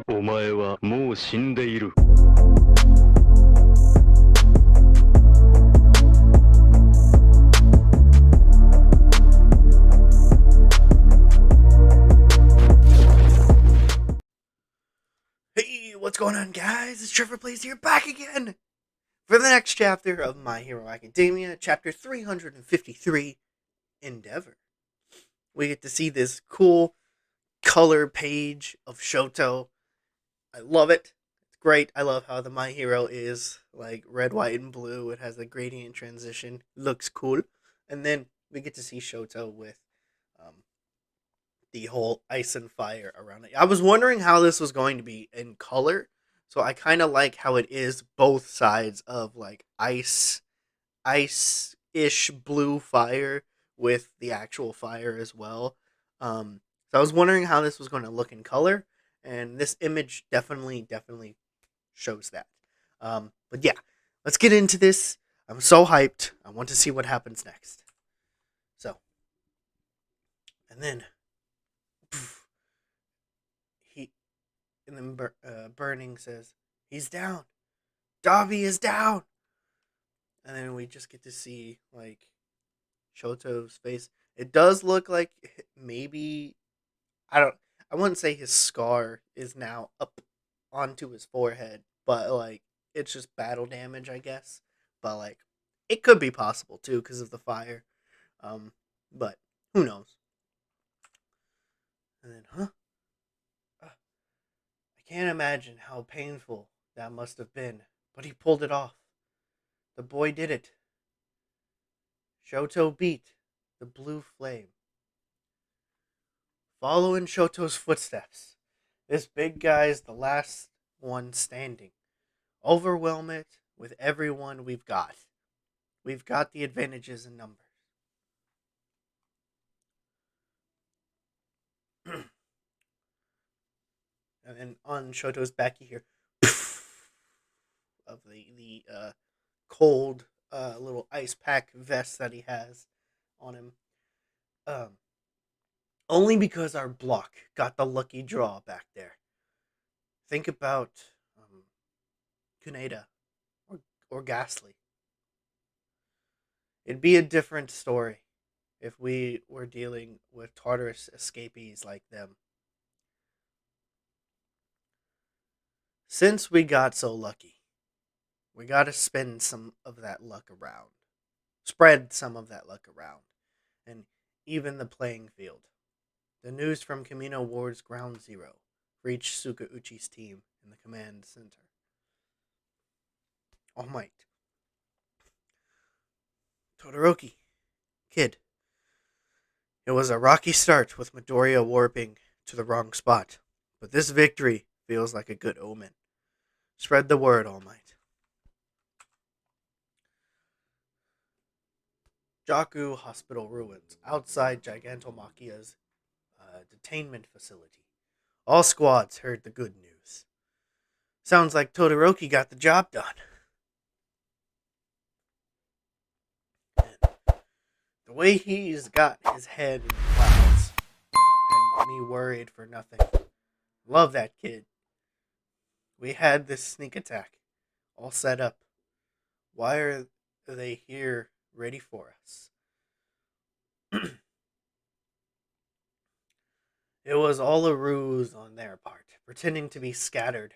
お前はもう死んでいる。Hey, what's going on, guys? It's Trevor Plays here, back again for the next chapter of My Hero Academia, chapter 353, Endeavor. We get to see this cool color page of Shoto. I love it. It's great. I love how the My Hero is like red, white, and blue. It has a gradient transition. Looks cool. And then we get to see Shoto with um, the whole ice and fire around it. I was wondering how this was going to be in color. So I kind of like how it is both sides of like ice-ish blue fire with the actual fire as well. So I was wondering how this was going to look in color, and this image definitely shows that. But yeah, let's get into this. I'm so hyped. I want to see what happens next. So, and then poof, he and then Burning says he's down. Dobby is down. And then we just get to see like Shoto's face. It does look like maybe I don't I wouldn't say his scar is now up onto his forehead, but like it's just battle damage, I guess. But like it could be possible too because of the fire. Um, but who knows? And then, I can't imagine how painful that must have been, but he pulled it off. The boy did it. Shoto beat the blue flame. Follow in Shoto's footsteps. This big guy's the last one standing. Overwhelm it with everyone we've got. We've got the advantages in numbers. And then on Shoto's back, you hear of the cold little ice pack vest that he has on him. Um, Only because our block got the lucky draw back there. Think about Kuneda or Ghastly. It'd be a different story if we were dealing with Tartarus escapees like them. Since we got so lucky, we gotta spend some of that luck around. Spread some of that luck around. And even the playing field. The news from Kamino Ward's Ground Zero reached Sukauchi's team in the command center. All Might. Todoroki. Kid. It was a rocky start with Midoriya warping to the wrong spot, but this victory feels like a good omen. Spread the word, All Might. Jaku Hospital ruins outside Gigantomachia's detainment facility. All squads heard the good news. Sounds like Todoroki got the job done. And the way he's got his head in the clouds had me worried for nothing. Love that kid. We had this sneak attack all set up. Why are they here ready for us? It was all a ruse on their part, pretending to be scattered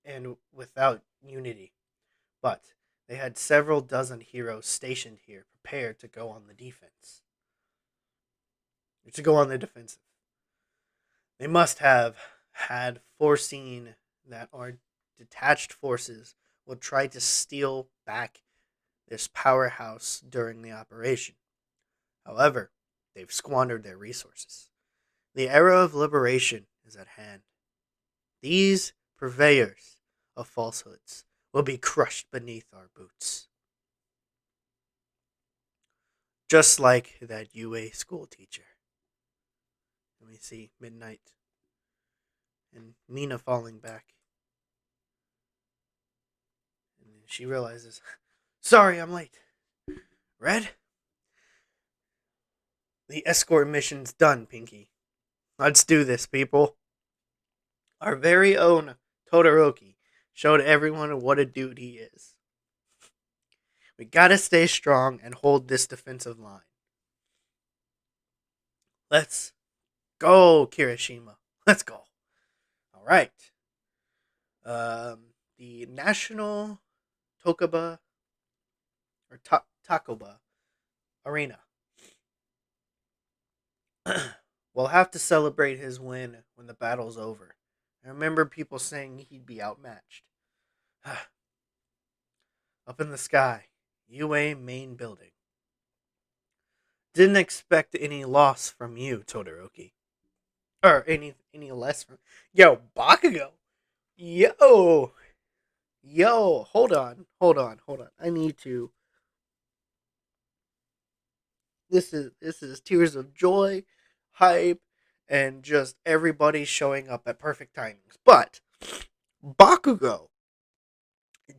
and without unity. But they had several dozen heroes stationed here, prepared to go on the defense. To go on the defensive. They must have had foreseen that our detached forces will try to steal back this powerhouse during the operation. However, they've squandered their resources. The era of liberation is at hand. These purveyors of falsehoods will be crushed beneath our boots. Just like that UA school teacher. Let me see, Midnight. And Mina falling back. And then she realizes, sorry, I'm late. Red? The escort mission's done, Pinky. Let's do this, people. Our very own Todoroki showed everyone what a dude he is. We gotta stay strong and hold this defensive line. Let's go, Kirishima. Let's go. All right. The National Tokuba or Takoba Arena. We'll have to celebrate his win when the battle's over. I remember people saying he'd be outmatched. Up in the sky, UA main building. Didn't expect any loss from you, Todoroki. Or any less from Yo, Bakugo. Yo. Yo, hold on. I need to this is tears of joy, hype, and just everybody showing up at perfect timings. But Bakugo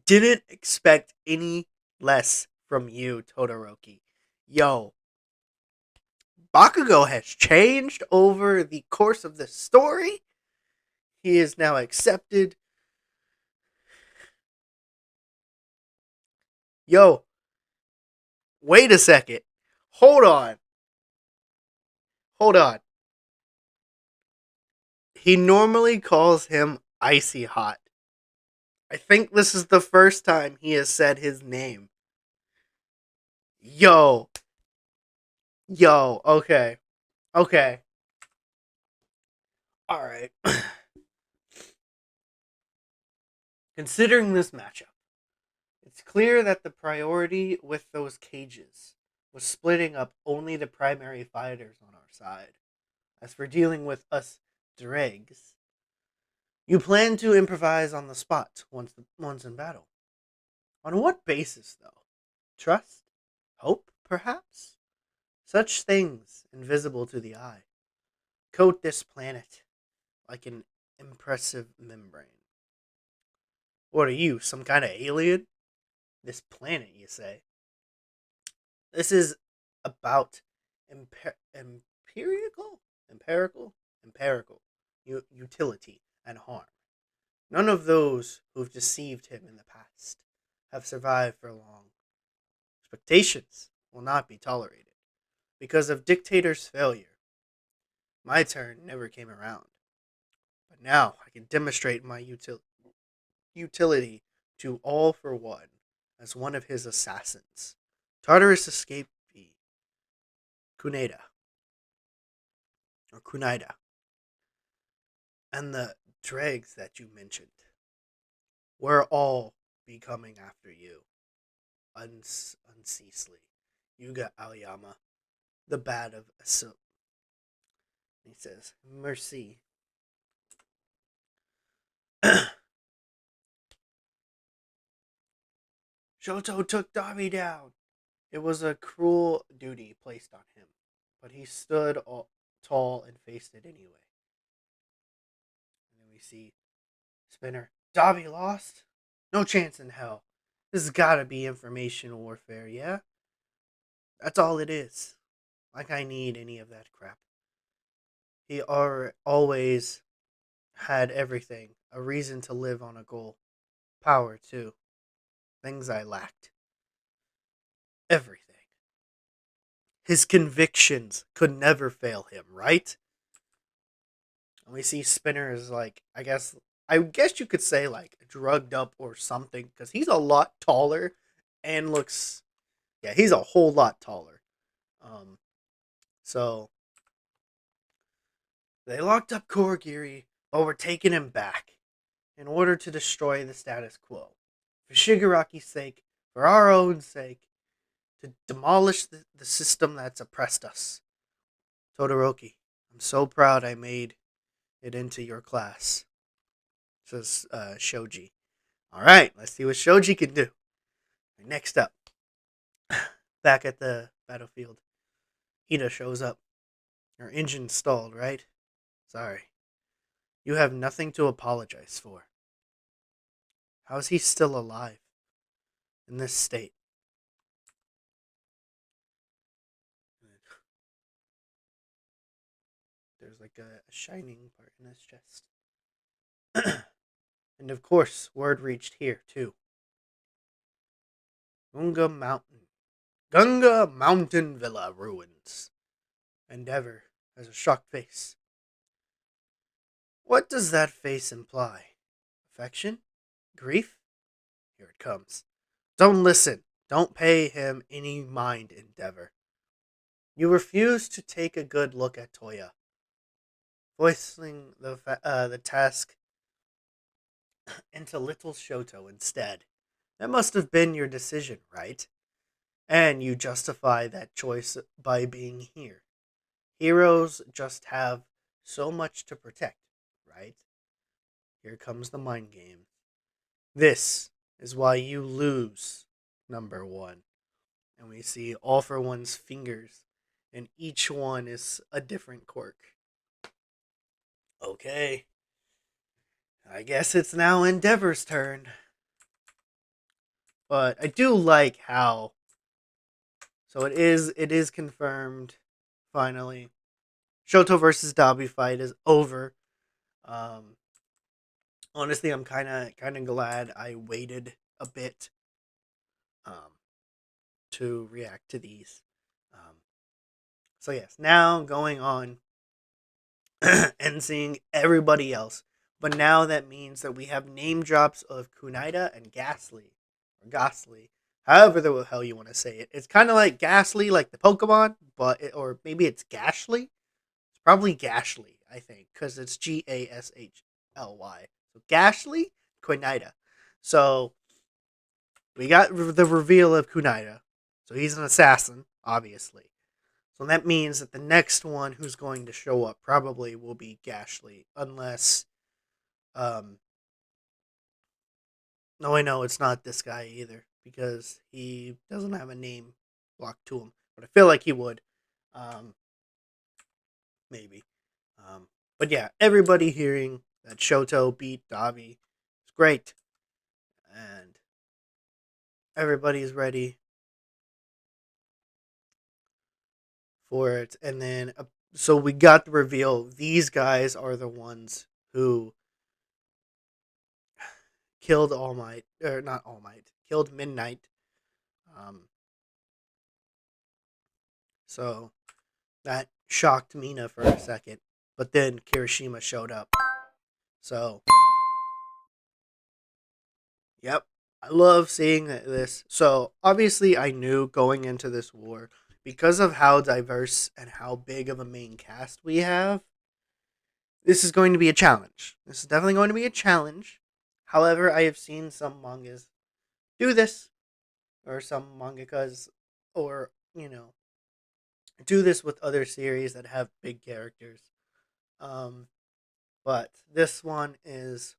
didn't expect any less from you, Todoroki. Yo, Bakugo has changed over the course of the story. He is now accepted. Yo, wait a second. Hold on. Hold on. He normally calls him Icy Hot. I think this is the first time he has said his name. Yo. Yo, okay. Okay. Alright. Considering this matchup, it's clear that the priority with those cages was splitting up only the primary fighters on our side. As for dealing with us dregs, you plan to improvise on the spot once in battle. On what basis, though? Trust? Hope, perhaps? Such things invisible to the eye coat this planet like an impressive membrane. What are you, some kind of alien? This planet, you say? This is about empirical utility and harm. None of those who've deceived him in the past have survived for long. Expectations will not be tolerated. Because of dictator's failure, my turn never came around. But now I can demonstrate my utility to all for one as one of his assassins. Tartarus escapee Kuneda or Kunaida and the dregs that you mentioned. We're all be coming after you unceasingly. Yuga Aoyama, the bad of Asu. He says, Mercy. Shoto took Dabi down. It was a cruel duty placed on him, but he stood tall and faced it anyway. And then we see Spinner. Dabi lost? No chance in hell. This has got to be information warfare, yeah? That's all it is. Like I need any of that crap. He always had everything. A reason to live on a goal. Power, too. Things I lacked. Everything. His convictions could never fail him, right? And we see Spinner is like, I guess you could say like drugged up or something because he's a lot taller and looks, yeah, he's a whole lot taller. Um, so they locked up Korogiri, but were taking him back in order to destroy the status quo. For Shigaraki's sake, for our own sake, to demolish the system that's oppressed us. Todoroki, I'm so proud I made it into your class, says Shoji. All right, let's see what Shoji can do. Next up, back at the battlefield, Ida shows up. Her engine stalled, right? Sorry. You have nothing to apologize for. How is he still alive in this state? There's like a shining part in his chest. And of course, word reached here too. Gunga Mountain. Gunga Mountain Villa ruins. Endeavor has a shocked face. What does that face imply? Affection? Grief? Here it comes. Don't listen. Don't pay him any mind, Endeavor. You refuse to take a good look at Toya, voicing the task into little Shoto instead. That must have been your decision, right? And you justify that choice by being here. Heroes just have so much to protect, right? Here comes the mind game. This is why you lose, number one. And we see All for One's fingers, and each one is a different quirk. Okay, I guess it's now Endeavor's turn. But I do like how. So it is confirmed finally. Shoto versus Dabi fight is over. Um, honestly, I'm kind of glad I waited a bit um, to react to these. Um, so yes, now going on and seeing everybody else. But now that means that we have name drops of Kunaida and Ghastly. Or Ghastly. However the hell you want to say it. It's kind of like Ghastly, like the Pokemon, or maybe it's Gashly. It's probably Gashly, I think, because it's Gashly. So Gashly, Kunaida. So we got the reveal of Kunaida. So he's an assassin, obviously. So that means that the next one who's going to show up probably will be Gashly, unless, um, no, I know it's not this guy either because he doesn't have a name blocked to him, but I feel like he would, um, maybe, but yeah, everybody hearing that Shoto beat Davi is great, and everybody's ready for it, and then so we got the reveal. These guys are the ones who killed All Might, or not All Might, killed Midnight. Um, so that shocked Mina for a second, but then Kirishima showed up. So, yep, I love seeing this. So obviously, I knew going into this war because of how diverse and how big of a main cast we have. This is going to be a challenge. This is definitely going to be a challenge. However, I have seen some mangas do this, or some mangakas, or do this with other series that have big characters. Um, but this one is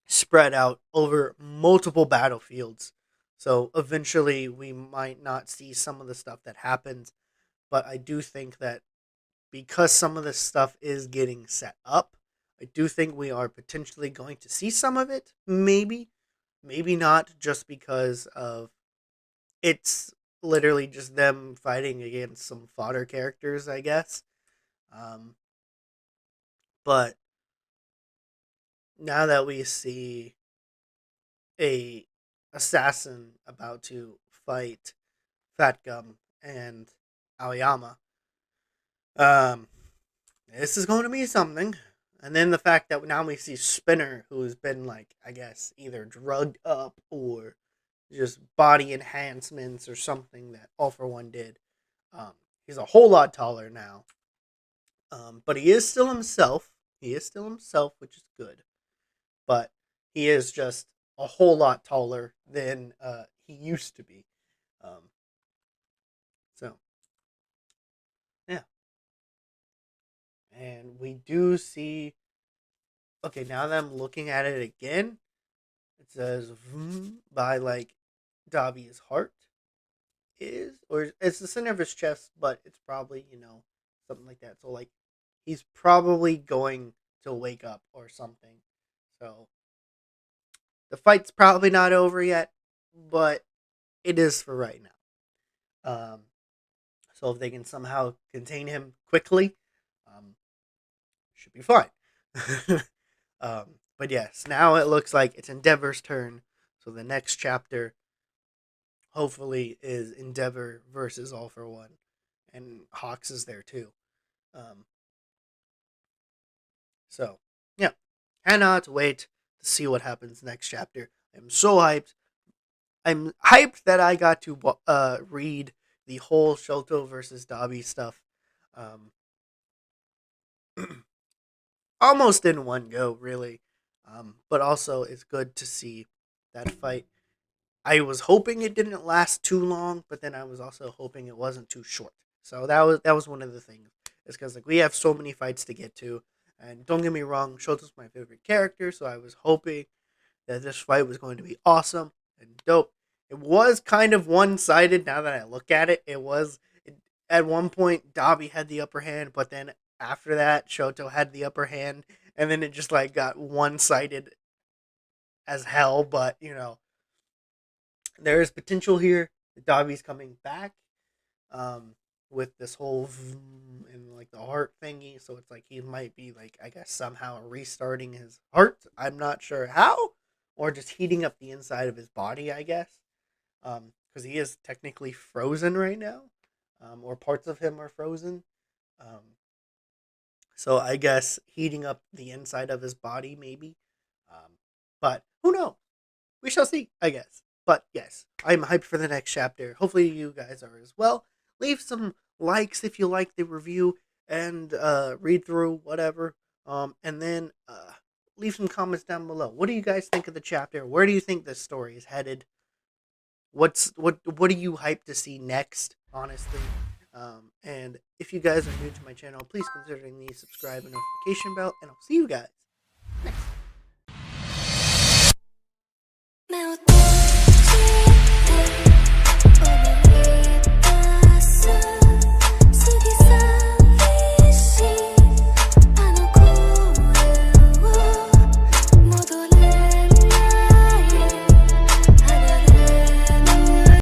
spread out over multiple battlefields. So eventually we might not see some of the stuff that happens, but I do think that because some of this stuff is getting set up, I do think we are potentially going to see some of it. Maybe, maybe not, just because of it's literally just them fighting against some fodder characters, I guess. Um, but now that we see a assassin about to fight Fat Gum and Aoyama, um, this is going to be something. And then the fact that now we see Spinner, who's been like, I guess, either drugged up or just body enhancements or something that All for One did. Um, he's a whole lot taller now. But he is still himself. He is still himself, which is good. But he is just a whole lot taller than he used to be. Um, so, yeah. And we do see. Okay, now that I'm looking at it again, it says vroom by like Davi's heart is, or it's the center of his chest, but it's probably, something like that. So, like, he's probably going to wake up or something. So, the fight's probably not over yet, but it is for right now. So if they can somehow contain him quickly, should be fine. But yes, now it looks like it's Endeavor's turn. So the next chapter, hopefully, is Endeavor versus All for One. And Hawks is there too. Um, so, yeah. Cannot wait to see what happens next chapter. I'm so hyped. I'm hyped that I got to read the whole Shoto versus Dabi stuff. Um, almost in one go, really. But also, it's good to see that fight. I was hoping it didn't last too long, but then I was also hoping it wasn't too short. So that was one of the things. It's because like we have so many fights to get to, and don't get me wrong, Shoto's my favorite character, so I was hoping that this fight was going to be awesome and dope. It was kind of one sided now that I look at it. At one point, Dabi had the upper hand, but then after that, Shoto had the upper hand, and then it just like got one sided as hell. But there is potential here. Dabi's coming back um, with this whole and like the heart thingy, so it's like he might be like I guess somehow restarting his heart. I'm not sure how, or just heating up the inside of his body. I guess because he is technically frozen right now, or parts of him are frozen. Um, so I guess heating up the inside of his body maybe, but who knows? We shall see, I guess. But yes, I'm hyped for the next chapter. Hopefully, you guys are as well. Leave some likes if you like the review and read through whatever. And then leave some comments down below. What do you guys think of the chapter? Where do you think this story is headed? What are you hyped to see next? Honestly, and if you guys are new to my channel, please consider the subscribe and notification bell. And I'll see you guys next.